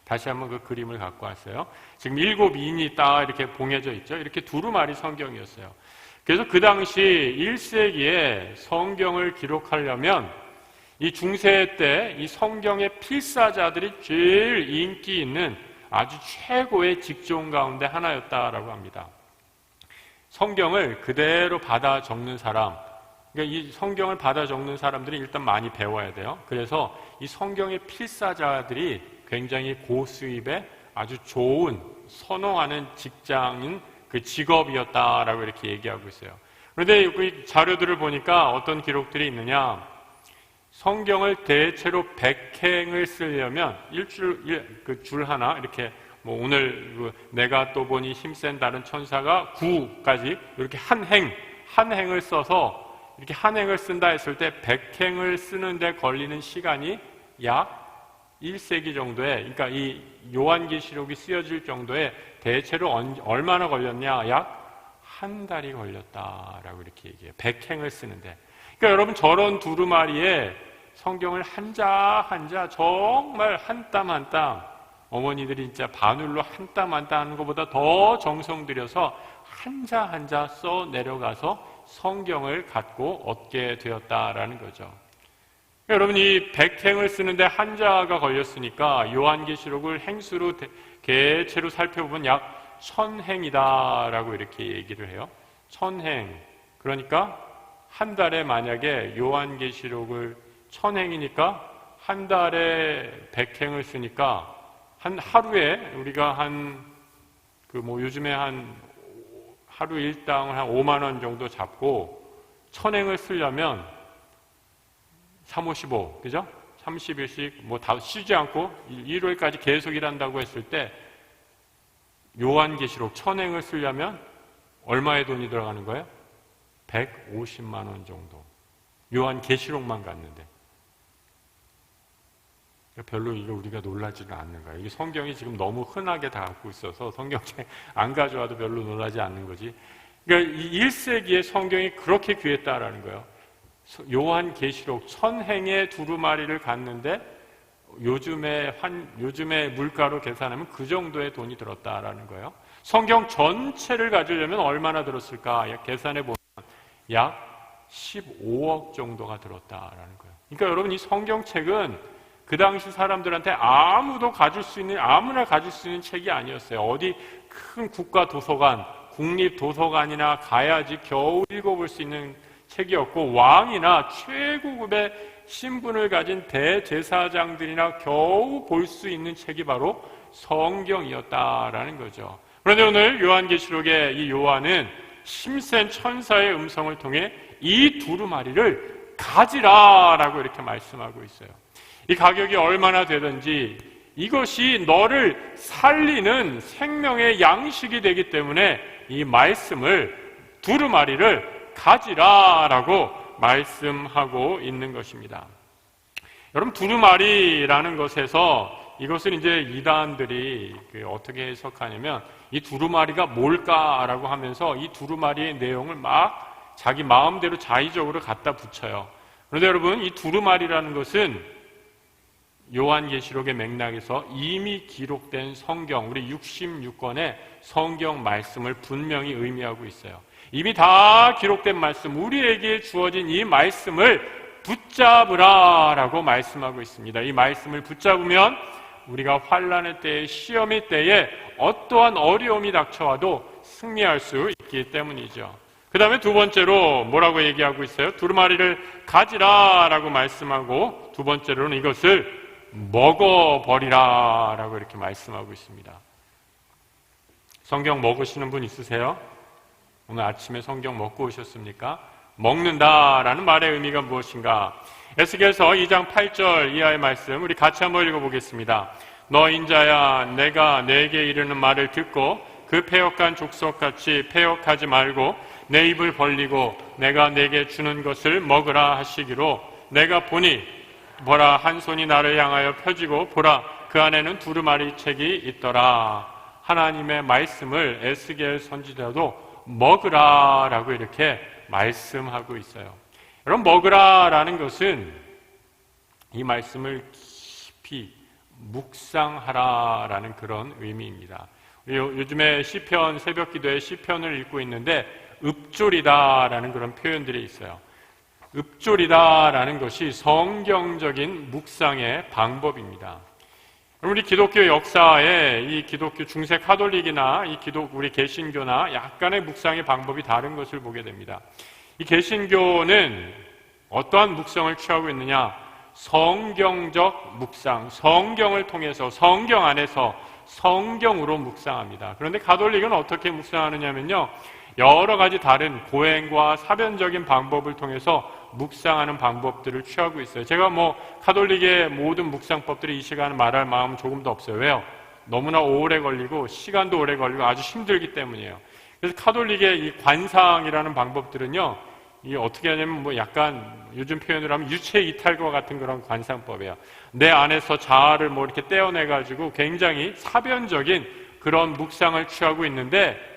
다시 한번 그 그림을 갖고 왔어요. 지금 7인이 딱 이렇게 봉해져 있죠. 이렇게 두루마리 성경이었어요. 그래서 그 당시 1세기에 성경을 기록하려면 이 중세 때 이 성경의 필사자들이 제일 인기 있는 아주 최고의 직종 가운데 하나였다라고 합니다. 성경을 그대로 받아 적는 사람, 그러니까 이 성경을 받아 적는 사람들이 일단 많이 배워야 돼요. 그래서 이 성경의 필사자들이 굉장히 고수입의 아주 좋은 선호하는 직장인 그 직업이었다라고 이렇게 얘기하고 있어요. 그런데 그 자료들을 보니까 어떤 기록들이 있느냐? 성경을 대체로 100행을 쓰려면 줄 하나 이렇게 뭐 오늘 내가 또 보니 힘센 다른 천사가 9까지 이렇게 한 행을 써서 이렇게 한 행을 쓴다 했을 때 100행을 쓰는데 걸리는 시간이 약 1세기 정도에, 그러니까 이 요한계시록이 쓰여질 정도에 대체로 얼마나 걸렸냐? 약 한 달이 걸렸다라고 이렇게 얘기해요. 100행을 쓰는데. 그러니까 여러분, 저런 두루마리에 성경을 한자 한자 정말 한 땀 한 땀, 어머니들이 진짜 바늘로 한 땀 한 땀 하는 것보다 더 정성 들여서 한자 한자 써 내려가서 성경을 갖고 얻게 되었다라는 거죠. 여러분, 이 100행을 쓰는데 한자가 걸렸으니까 요한계시록을 행수로 개체로 살펴보면 약 1000행이다라고 이렇게 얘기를 해요. 1000행. 그러니까 한 달에 만약에 요한계시록을 1000행이니까 한 달에 100행을 쓰니까 한 하루에 우리가 요즘에 하루 일당을 한 5만 원 정도 잡고 1000행을 쓰려면 355, 그죠? 30일씩 뭐 다 쉬지 않고 1월까지 계속 일한다고 했을 때 요한계시록 1000행을 쓰려면 얼마의 돈이 들어가는 거예요? 150만 원 정도. 요한계시록만 갔는데. 별로 이거 우리가 놀라지는 않는 거예요. 이게 성경이 지금 너무 흔하게 다 갖고 있어서 성경책 안 가져와도 별로 놀라지 않는 거지. 그러니까 이 1세기에 성경이 그렇게 귀했다라는 거예요. 요한계시록 1000행의 두루마리를 갔는데 요즘의 물가로 계산하면 그 정도의 돈이 들었다라는 거예요. 성경 전체를 가지려면 얼마나 들었을까? 계산해 보면 약 15억 정도가 들었다라는 거예요. 그러니까 여러분, 이 성경책은 그 당시 사람들한테 아무나 가질 수 있는 책이 아니었어요. 어디 큰 국가 도서관, 국립 도서관이나 가야지 겨우 읽어볼 수 있는 책이었고, 왕이나 최고급의 신분을 가진 대제사장들이나 겨우 볼 수 있는 책이 바로 성경이었다라는 거죠. 그런데 오늘 요한계시록의 이 요한은 힘센 천사의 음성을 통해 이 두루마리를 가지라라고 이렇게 말씀하고 있어요. 이 가격이 얼마나 되든지 이것이 너를 살리는 생명의 양식이 되기 때문에 이 말씀을, 두루마리를 가지라라고 말씀하고 있는 것입니다. 여러분, 두루마리라는 것에서 이것을 이제 이단들이 어떻게 해석하냐면 이 두루마리가 뭘까라고 하면서 이 두루마리의 내용을 막 자기 마음대로 자의적으로 갖다 붙여요. 그런데 여러분, 이 두루마리라는 것은 요한계시록의 맥락에서 이미 기록된 성경, 우리 66권의 성경 말씀을 분명히 의미하고 있어요. 이미 다 기록된 말씀, 우리에게 주어진 이 말씀을 붙잡으라라고 말씀하고 있습니다. 이 말씀을 붙잡으면 우리가 환난의 때에, 시험의 때에 어떠한 어려움이 닥쳐와도 승리할 수 있기 때문이죠. 그 다음에 두 번째로 뭐라고 얘기하고 있어요? 두루마리를 가지라라고 말씀하고, 두 번째로는 이것을 먹어버리라라고 이렇게 말씀하고 있습니다. 성경 먹으시는 분 있으세요? 오늘 아침에 성경 먹고 오셨습니까? 먹는다라는 말의 의미가 무엇인가? 에스겔서 2장 8절 이하의 말씀 우리 같이 한번 읽어보겠습니다. 너 인자야, 내가 내게 이르는 말을 듣고 그 패역한 족속같이 패역하지 말고 내 입을 벌리고 내가 내게 주는 것을 먹으라 하시기로, 내가 보니 보라, 한 손이 나를 향하여 펴지고 보라, 그 안에는 두루마리 책이 있더라. 하나님의 말씀을 에스겔 선지자도 먹으라라고 이렇게 말씀하고 있어요. 여러분, 먹으라라는 것은 이 말씀을 깊이 묵상하라라는 그런 의미입니다. 요즘에 시편, 새벽 기도에 시편을 읽고 있는데 읊조리다라는 그런 표현들이 있어요. 읊조리다라는 것이 성경적인 묵상의 방법입니다. 우리 기독교 역사에 이 기독교 중세 카톨릭이나 우리 개신교나 약간의 묵상의 방법이 다른 것을 보게 됩니다. 이 개신교는 어떠한 묵상을 취하고 있느냐? 성경적 묵상, 성경을 통해서, 성경 안에서 성경으로 묵상합니다. 그런데 가톨릭은 어떻게 묵상하느냐면요, 여러 가지 다른 고행과 사변적인 방법을 통해서 묵상하는 방법들을 취하고 있어요. 제가 가톨릭의 모든 묵상법들이 이 시간에 말할 마음은 조금도 없어요. 왜요? 너무나 오래 걸리고 시간도 오래 걸리고 아주 힘들기 때문이에요. 그래서 가톨릭의 이 관상이라는 방법들은요, 이게 어떻게 하냐면 약간 요즘 표현으로 하면 유체 이탈과 같은 그런 관상법이에요. 내 안에서 자아를 이렇게 떼어내가지고 굉장히 사변적인 그런 묵상을 취하고 있는데,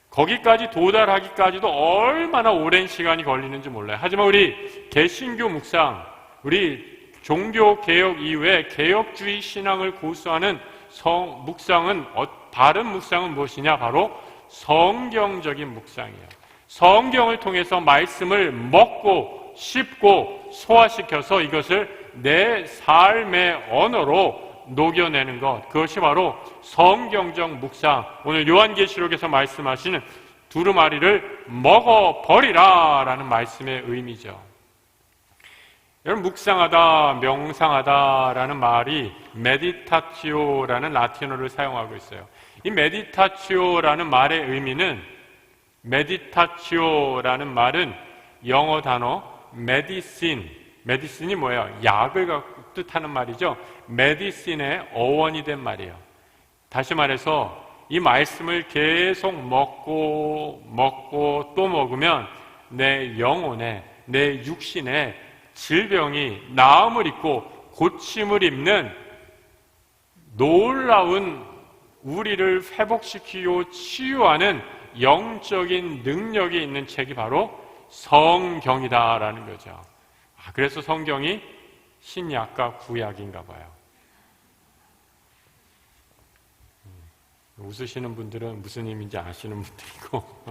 거기까지 도달하기까지도 얼마나 오랜 시간이 걸리는지 몰라요. 하지만 우리 개신교 묵상, 우리 종교 개혁 이후에 개혁주의 신앙을 고수하는 묵상은, 다른 묵상은 무엇이냐? 바로 성경적인 묵상이에요. 성경을 통해서 말씀을 먹고 씹고 소화시켜서 이것을 내 삶의 언어로 녹여내는 것, 그것이 바로 성경적 묵상, 오늘 요한계시록에서 말씀하시는 두루마리를 먹어버리라 라는 말씀의 의미죠. 여러분, 묵상하다, 명상하다 라는 말이 메디타치오라는 라틴어를 사용하고 있어요. 이 메디타치오라는 말의 의미는, 메디타치오라는 말은 영어 단어 메디신이 뭐예요? 약을 뜻하는 말이죠. 메디신의 어원이 된 말이에요. 다시 말해서 이 말씀을 계속 먹고 또 먹으면 내 영혼에, 내 육신에 질병이 나음을 입고 고침을 입는 놀라운, 우리를 회복시키고 치유하는 영적인 능력이 있는 책이 바로 성경이다라는 거죠. 그래서 성경이 신약과 구약인가 봐요. 웃으시는 분들은 무슨 의미인지 아시는 분들이고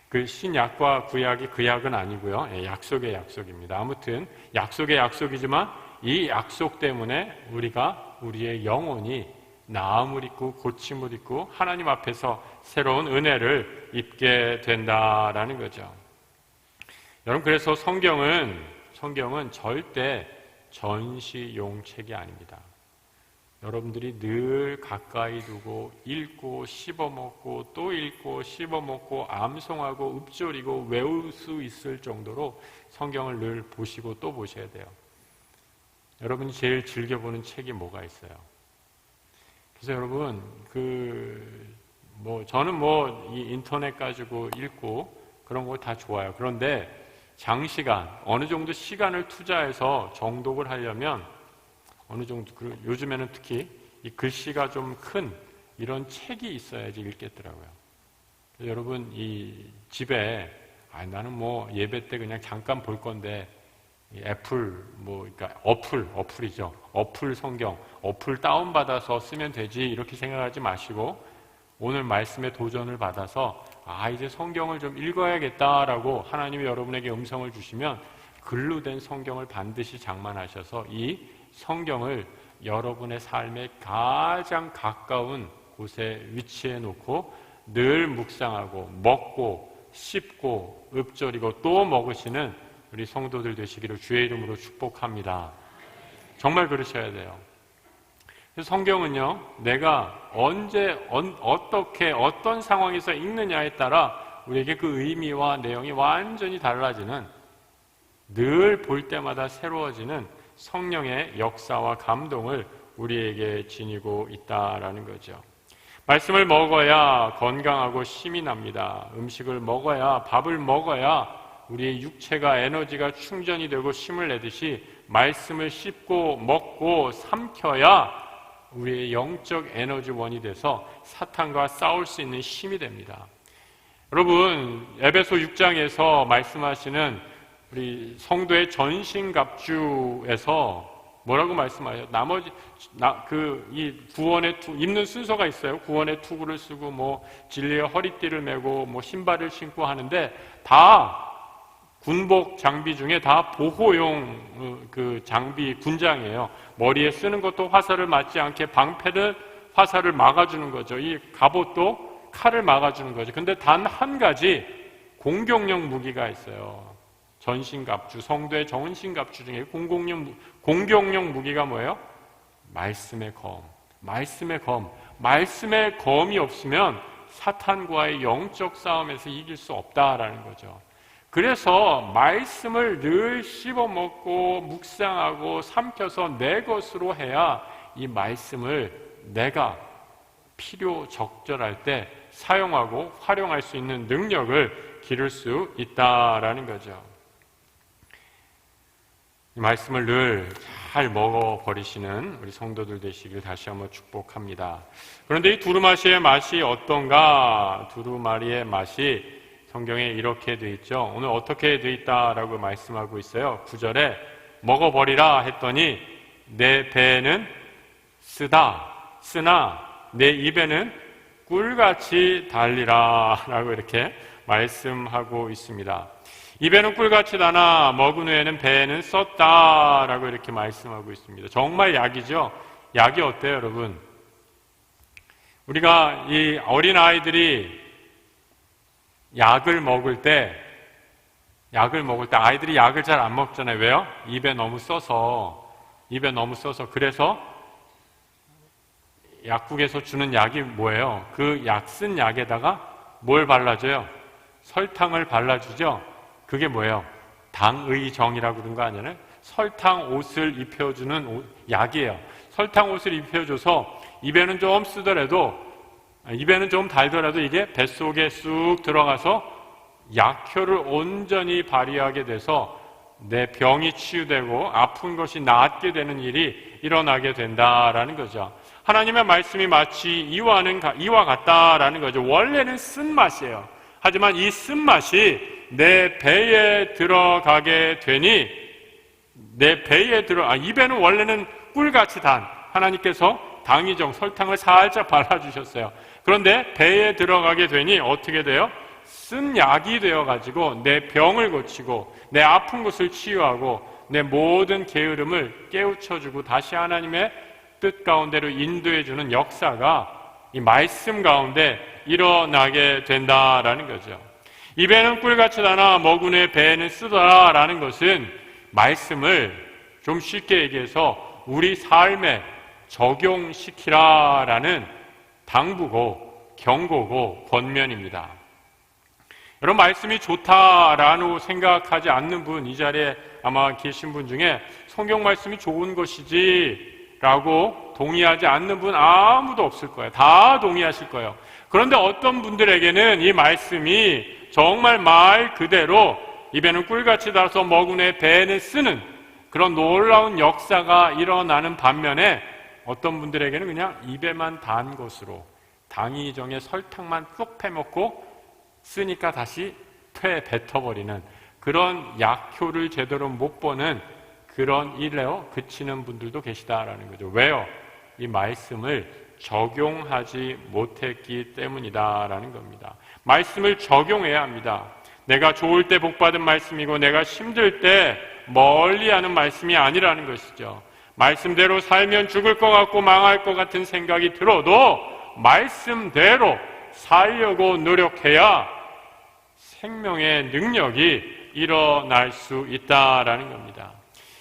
그 신약과 구약이 그 약은 아니고요, 약속의 약속입니다. 아무튼 약속의 약속이지만 이 약속 때문에 우리의 영혼이 나음을 입고 고침을 입고 하나님 앞에서 새로운 은혜를 입게 된다라는 거죠. 여러분, 그래서 성경은 절대 전시용 책이 아닙니다. 여러분들이 늘 가까이 두고 읽고 씹어먹고 또 읽고 씹어먹고 암송하고 읊조리고 외울 수 있을 정도로 성경을 늘 보시고 또 보셔야 돼요. 여러분이 제일 즐겨보는 책이 뭐가 있어요? 그래서 여러분, 저는 이 인터넷 가지고 읽고 그런 거 다 좋아요. 그런데 장시간, 어느 정도 시간을 투자해서 정독을 하려면 어느 정도, 요즘에는 특히 이 글씨가 좀 큰 이런 책이 있어야지 읽겠더라고요. 여러분, 이 집에 나는 예배 때 그냥 잠깐 볼 건데 애플 그러니까 어플이죠. 어플 성경, 어플 다운받아서 쓰면 되지 이렇게 생각하지 마시고 오늘 말씀에 도전을 받아서 이제 성경을 좀 읽어야겠다라고 하나님이 여러분에게 음성을 주시면 글로 된 성경을 반드시 장만하셔서 이 성경을 여러분의 삶에 가장 가까운 곳에 위치해 놓고 늘 묵상하고 먹고 씹고 읊조리고 또 먹으시는 우리 성도들 되시기를 주의 이름으로 축복합니다. 정말 그러셔야 돼요. 성경은요, 내가 언제 어떻게 어떤 상황에서 읽느냐에 따라 우리에게 그 의미와 내용이 완전히 달라지는, 늘 볼 때마다 새로워지는 성령의 역사와 감동을 우리에게 지니고 있다라는 거죠. 말씀을 먹어야 건강하고 힘이 납니다. 음식을 먹어야, 밥을 먹어야 우리의 육체가 에너지가 충전이 되고 힘을 내듯이 말씀을 씹고 먹고 삼켜야 우리의 영적 에너지원이 돼서 사탄과 싸울 수 있는 힘이 됩니다. 여러분, 에베소 6장에서 말씀하시는 우리 성도의 전신갑주에서 뭐라고 말씀하셔요? 이 구원의 입는 순서가 있어요. 구원의 투구를 쓰고 진리의 허리띠를 메고 신발을 신고 하는데 다 군복 장비 중에 다 보호용 장비 군장이에요. 머리에 쓰는 것도 화살을 맞지 않게 방패를 화살을 막아주는 거죠. 이 갑옷도 칼을 막아주는 거죠. 근데 단 한 가지 공격용 무기가 있어요. 전신갑주, 성도의 전신갑주 중에 공격용 무기가 뭐예요? 말씀의 검. 말씀의 검. 말씀의 검이 없으면 사탄과의 영적 싸움에서 이길 수 없다라는 거죠. 그래서 말씀을 늘 씹어먹고 묵상하고 삼켜서 내 것으로 해야 이 말씀을 내가 필요 적절할 때 사용하고 활용할 수 있는 능력을 기를 수 있다라는 거죠. 이 말씀을 늘 잘 먹어버리시는 우리 성도들 되시길 다시 한번 축복합니다. 그런데 이 두루마리의 맛이 어떤가? 두루마리의 맛이 성경에 이렇게 돼 있죠. 오늘 어떻게 돼 있다라고 말씀하고 있어요. 9절에 먹어버리라 했더니 내 배에는 쓰나 내 입에는 꿀같이 달리라 라고 이렇게 말씀하고 있습니다. 입에는 꿀같이 달아 먹은 후에는 배에는 썼다 라고 이렇게 말씀하고 있습니다. 정말 약이죠. 약이 어때요, 여러분? 우리가 이 어린아이들이 약을 먹을 때 아이들이 약을 잘 안 먹잖아요. 왜요? 입에 너무 써서. 그래서 약국에서 주는 약이 뭐예요? 그 쓴 약에다가 뭘 발라줘요? 설탕을 발라주죠. 그게 뭐예요? 당의정이라고 그런 거 아니에요? 설탕 옷을 입혀주는 약이에요. 설탕 옷을 입혀줘서 입에는 좀 쓰더라도, 입에는 좀 달더라도 이게 뱃속에 쑥 들어가서 약효를 온전히 발휘하게 돼서 내 병이 치유되고 아픈 것이 낫게 되는 일이 일어나게 된다라는 거죠. 하나님의 말씀이 마치 이와 같다라는 거죠. 원래는 쓴맛이에요. 하지만 이 쓴맛이 내 배에 들어가게 되니 입에는 원래는 꿀같이 단, 하나님께서 당의정, 설탕을 살짝 발라주셨어요. 그런데 배에 들어가게 되니 어떻게 돼요? 쓴 약이 되어가지고 내 병을 고치고 내 아픈 것을 치유하고 내 모든 게으름을 깨우쳐주고 다시 하나님의 뜻 가운데로 인도해주는 역사가 이 말씀 가운데 일어나게 된다라는 거죠. 입에는 꿀같이 달아 먹은 후에 배에는 쓰더라 라는 것은 말씀을 좀 쉽게 얘기해서 우리 삶에 적용시키라라는 당부고 경고고 권면입니다. 여러분, 말씀이 좋다라고 생각하지 않는 분, 이 자리에 아마 계신 분 중에 성경 말씀이 좋은 것이지 라고 동의하지 않는 분 아무도 없을 거예요. 다 동의하실 거예요. 그런데 어떤 분들에게는 이 말씀이 정말 말 그대로 입에는 꿀같이 달아서 먹은 후에 배에는 쓰는 그런 놀라운 역사가 일어나는 반면에 어떤 분들에게는 그냥 입에만 단 것으로 당의정에 설탕만 쏙 패먹고 쓰니까 다시 뱉어버리는 그런 약효를 제대로 못 보는 그런 일에 그치는 분들도 계시다라는 거죠. 왜요? 이 말씀을 적용하지 못했기 때문이다라는 겁니다. 말씀을 적용해야 합니다. 내가 좋을 때 복받은 말씀이고 내가 힘들 때 멀리하는 말씀이 아니라는 것이죠. 말씀대로 살면 죽을 것 같고 망할 것 같은 생각이 들어도 말씀대로 살려고 노력해야 생명의 능력이 일어날 수 있다라는 겁니다.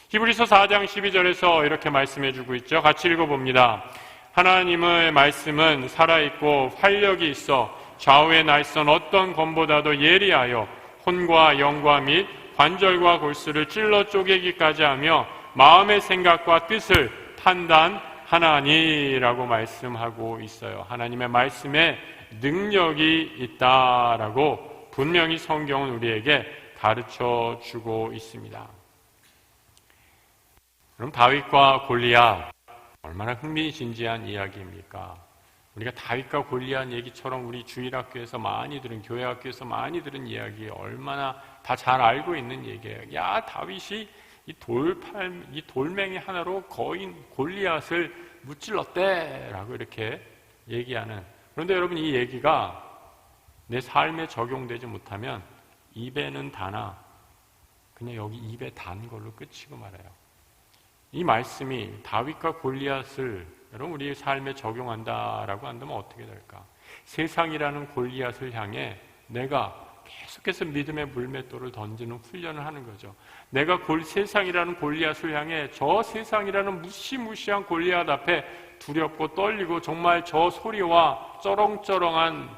히브리서 4장 12절에서 이렇게 말씀해 주고 있죠. 같이 읽어봅니다. 하나님의 말씀은 살아있고 활력이 있어 좌우에 날선 어떤 검보다도 예리하여 혼과 영과 및 관절과 골수를 찔러 쪼개기까지 하며 마음의 생각과 뜻을 판단하나니라고 말씀하고 있어요. 하나님의 말씀에 능력이 있다라고 분명히 성경은 우리에게 가르쳐 주고 있습니다. 그럼 다윗과 골리앗 얼마나 흥미진진한 이야기입니까? 우리가 다윗과 골리앗 얘기처럼 우리 주일학교에서 많이 들은, 교회학교에서 많이 들은 이야기 얼마나 다 잘 알고 있는 얘기예요. 야, 다윗이 이 돌멩이 하나로 거인 골리앗을 무찔렀대라고 이렇게 얘기하는. 그런데 여러분, 이 얘기가 내 삶에 적용되지 못하면 입에는 다나 그냥 여기 입에 단 걸로 끝이고 말아요. 이 말씀이 다윗과 골리앗을 여러분 우리 삶에 적용한다라고 한다면 어떻게 될까? 세상이라는 골리앗을 향해 내가 계속해서 믿음의 물맷돌을 던지는 훈련을 하는 거죠. 내가 세상이라는 골리앗을 향해 저 세상이라는 무시무시한 골리앗 앞에 두렵고 떨리고 정말 저 소리와 쩌렁쩌렁한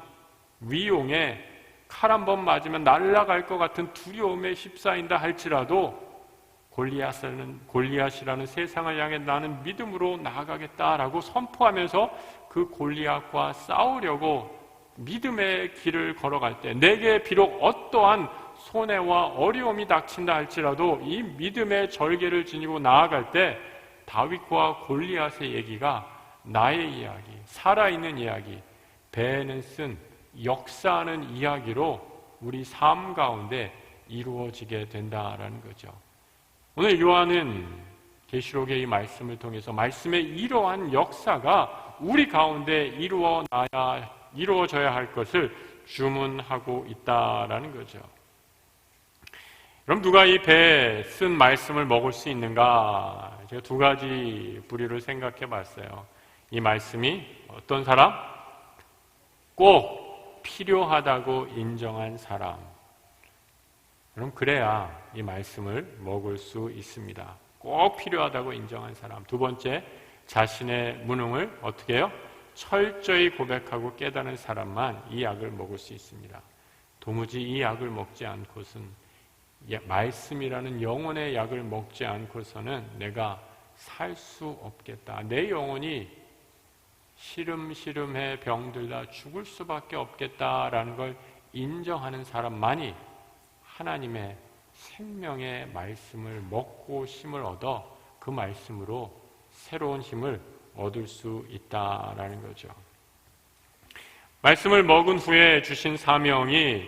위용에 칼 한 번 맞으면 날아갈 것 같은 두려움에 휩싸인다 할지라도 골리앗이라는 세상을 향해 나는 믿음으로 나아가겠다라고 선포하면서 그 골리앗과 싸우려고 믿음의 길을 걸어갈 때 내게 비록 어떠한 손해와 어려움이 닥친다 할지라도 이 믿음의 절개를 지니고 나아갈 때 다윗과 골리앗의 얘기가 나의 이야기, 살아있는 이야기, 배에는 쓴 역사하는 이야기로 우리 삶 가운데 이루어지게 된다라는 거죠. 오늘 요한은 계시록의 이 말씀을 통해서 말씀의 이러한 역사가 우리 가운데 이루어져야 할 것을 주문하고 있다라는 거죠. 그럼 누가 이 배에 쓴 말씀을 먹을 수 있는가? 제가 두 가지 부류를 생각해 봤어요. 이 말씀이 어떤 사람? 꼭 필요하다고 인정한 사람. 그럼 그래야 이 말씀을 먹을 수 있습니다. 꼭 필요하다고 인정한 사람. 두 번째, 자신의 무능을 어떻게 해요? 철저히 고백하고 깨달은 사람만 이 약을 먹을 수 있습니다. 도무지 이 약을 먹지 않고선, 말씀이라는 영혼의 약을 먹지 않고서는 내가 살 수 없겠다. 내 영혼이 시름시름해 병들다 죽을 수밖에 없겠다라는 걸 인정하는 사람만이 하나님의 생명의 말씀을 먹고 힘을 얻어 그 말씀으로 새로운 힘을 얻을 수 있다라는 거죠. 말씀을 먹은 후에 주신 사명이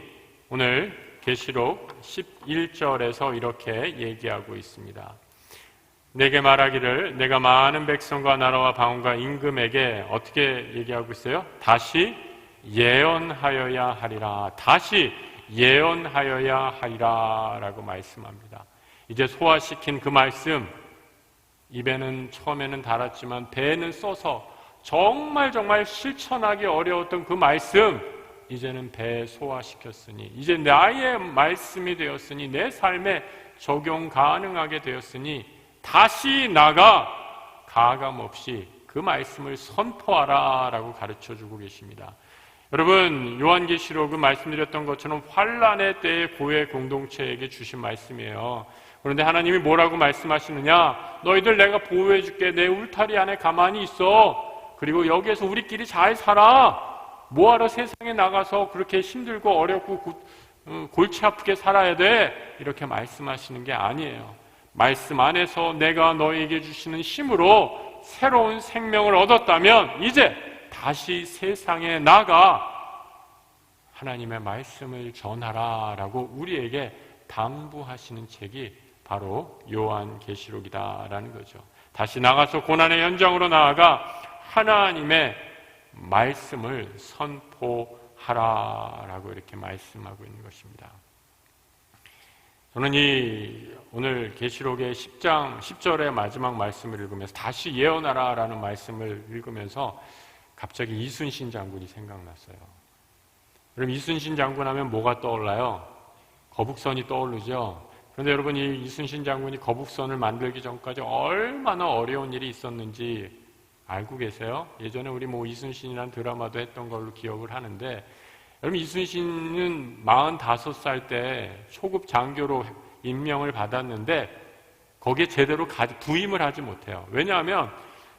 오늘 계시록 11절에서 이렇게 얘기하고 있습니다. 내게 말하기를 내가 많은 백성과 나라와 방언과 임금에게 어떻게 얘기하고 있어요? 다시 예언하여야 하리라. 다시 예언하여야 하리라 라고 말씀합니다. 이제 소화시킨 그 말씀, 입에는 처음에는 달았지만 배에는 써서 정말 실천하기 어려웠던 그 말씀, 이제는 배에 소화시켰으니 이제 나의 말씀이 되었으니 내 삶에 적용 가능하게 되었으니 다시 나가 가감없이 그 말씀을 선포하라 라고 가르쳐주고 계십니다. 여러분, 요한계시록은 말씀드렸던 것처럼 환난의 때에 교회 공동체에게 주신 말씀이에요. 그런데 하나님이 뭐라고 말씀하시느냐? 너희들 내가 보호해 줄게. 내 울타리 안에 가만히 있어. 그리고 여기에서 우리끼리 잘 살아. 뭐하러 세상에 나가서 그렇게 힘들고 어렵고 골치 아프게 살아야 돼? 이렇게 말씀하시는 게 아니에요. 말씀 안에서 내가 너희에게 주시는 힘으로 새로운 생명을 얻었다면 이제 다시 세상에 나가 하나님의 말씀을 전하라 라고 우리에게 당부하시는 책이 바로 요한계시록이다라는 거죠. 다시 나가서 고난의 현장으로 나아가 하나님의 말씀을 선포하라라고 이렇게 말씀하고 있는 것입니다. 저는 오늘 계시록의 10장 10절의 마지막 말씀을 읽으면서 다시 예언하라라는 말씀을 읽으면서 갑자기 이순신 장군이 생각났어요. 그럼 이순신 장군 하면 뭐가 떠올라요? 거북선이 떠오르죠. 그런데 여러분, 이 이순신 장군이 거북선을 만들기 전까지 얼마나 어려운 일이 있었는지 알고 계세요? 예전에 우리 이순신이라는 드라마도 했던 걸로 기억을 하는데, 여러분, 이순신은 45살 때 초급 장교로 임명을 받았는데 거기에 제대로 부임을 하지 못해요. 왜냐하면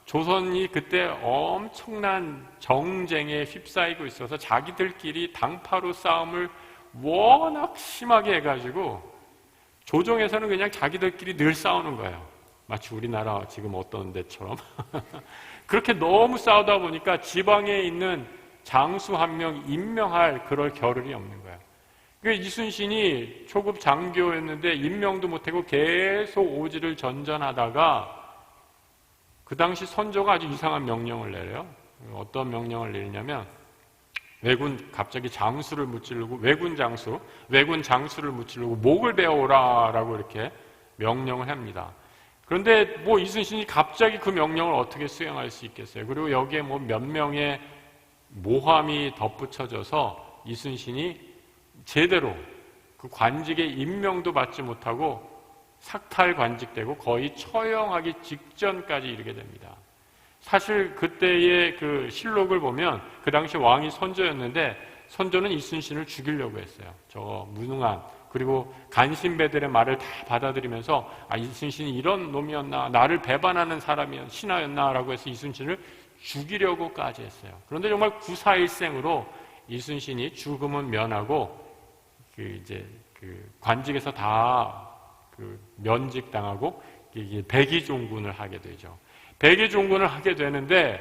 조선이 그때 엄청난 정쟁에 휩싸이고 있어서 자기들끼리 당파로 싸움을 워낙 심하게 해가지고 조정에서는 그냥 자기들끼리 늘 싸우는 거예요. 마치 우리나라 지금 어떤 데처럼. 그렇게 너무 싸우다 보니까 지방에 있는 장수 한 명 임명할 그럴 겨를이 없는 거예요. 그러니까 이순신이 초급 장교였는데 임명도 못하고 계속 오지를 전전하다가 그 당시 선조가 아주 이상한 명령을 내려요. 어떤 명령을 내리냐면 갑자기 장수를 무찌르고 왜군 장수를 무찌르고 목을 베어오라라고 이렇게 명령을 합니다. 그런데 이순신이 갑자기 그 명령을 어떻게 수행할 수 있겠어요? 그리고 여기에 몇 명의 모함이 덧붙여져서 이순신이 제대로 그 관직에 임명도 받지 못하고 삭탈관직되고 거의 처형하기 직전까지 이르게 됩니다. 사실 그때의 그 실록을 보면 그 당시 왕이 선조였는데 선조는 이순신을 죽이려고 했어요. 저 무능한, 그리고 간신배들의 말을 다 받아들이면서 이순신이 이런 놈이었나, 나를 배반하는 신하였나 라고 해서 이순신을 죽이려고까지 했어요. 그런데 정말 구사일생으로 이순신이 죽음은 면하고 관직에서 다 면직당하고 백의종군을 하게 되죠. 백의종군을 하게 되는데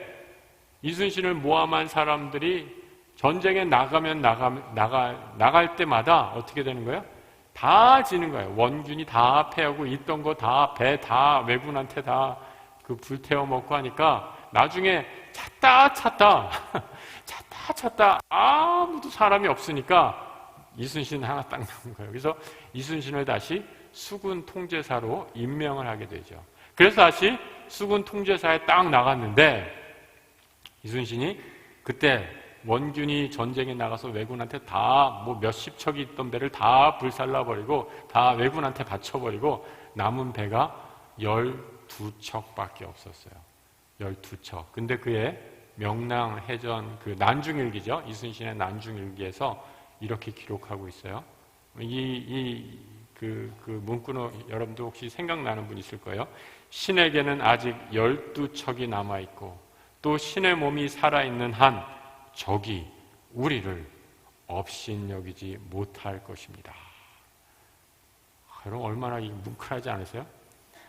이순신을 모함한 사람들이 전쟁에 나갈 때마다 어떻게 되는 거예요? 다 지는 거예요. 원균이 다 패하고 있던 거 다 배 다 왜군한테 다 불태워 먹고 하니까 나중에 찾다 아무도 사람이 없으니까 이순신 하나 딱 남은 거예요. 그래서 이순신을 다시 수군 통제사로 임명을 하게 되죠. 그래서 다시 수군 통제사에 딱 나갔는데 이순신이 그때 원균이 전쟁에 나가서 왜군한테 다 몇십 척이 있던 배를 다 불살라버리고 다 왜군한테 바쳐버리고 남은 배가 12척밖에 없었어요. 12척. 근데 그의 명랑해전 난중일기죠. 이순신의 난중일기에서 이렇게 기록하고 있어요. 그 문구는 여러분도 혹시 생각나는 분 있을 거예요. 신에게는 아직 12척이 남아있고 또 신의 몸이 살아있는 한 적이 우리를 업신여기지 못할 것입니다. 그럼 얼마나 뭉클하지 않으세요?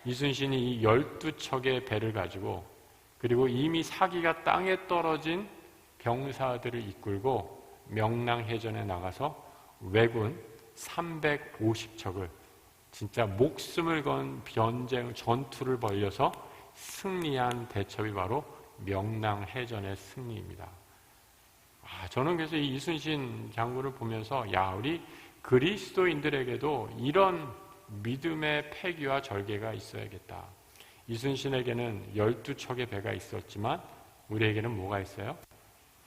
이순신이 이 12척의 배를 가지고 그리고 이미 사기가 땅에 떨어진 병사들을 이끌고 명랑해전에 나가서 왜군 350척을 진짜 목숨을 건 전투를 벌여서 승리한 대첩이 바로 명랑해전의 승리입니다. 저는 그래서 이 이순신 장군을 보면서 우리 그리스도인들에게도 이런 믿음의 패기와 절개가 있어야겠다. 이순신에게는 12척의 배가 있었지만 우리에게는 뭐가 있어요?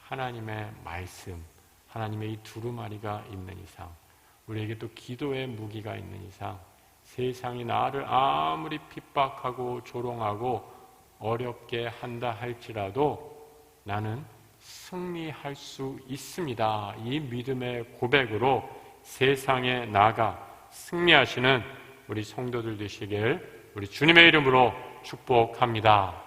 하나님의 말씀, 하나님의 이 두루마리가 있는 이상, 우리에게 또 기도의 무기가 있는 이상 세상이 나를 아무리 핍박하고 조롱하고 어렵게 한다 할지라도 나는 승리할 수 있습니다. 이 믿음의 고백으로 세상에 나가 승리하시는 우리 성도들 되시길 우리 주님의 이름으로 축복합니다.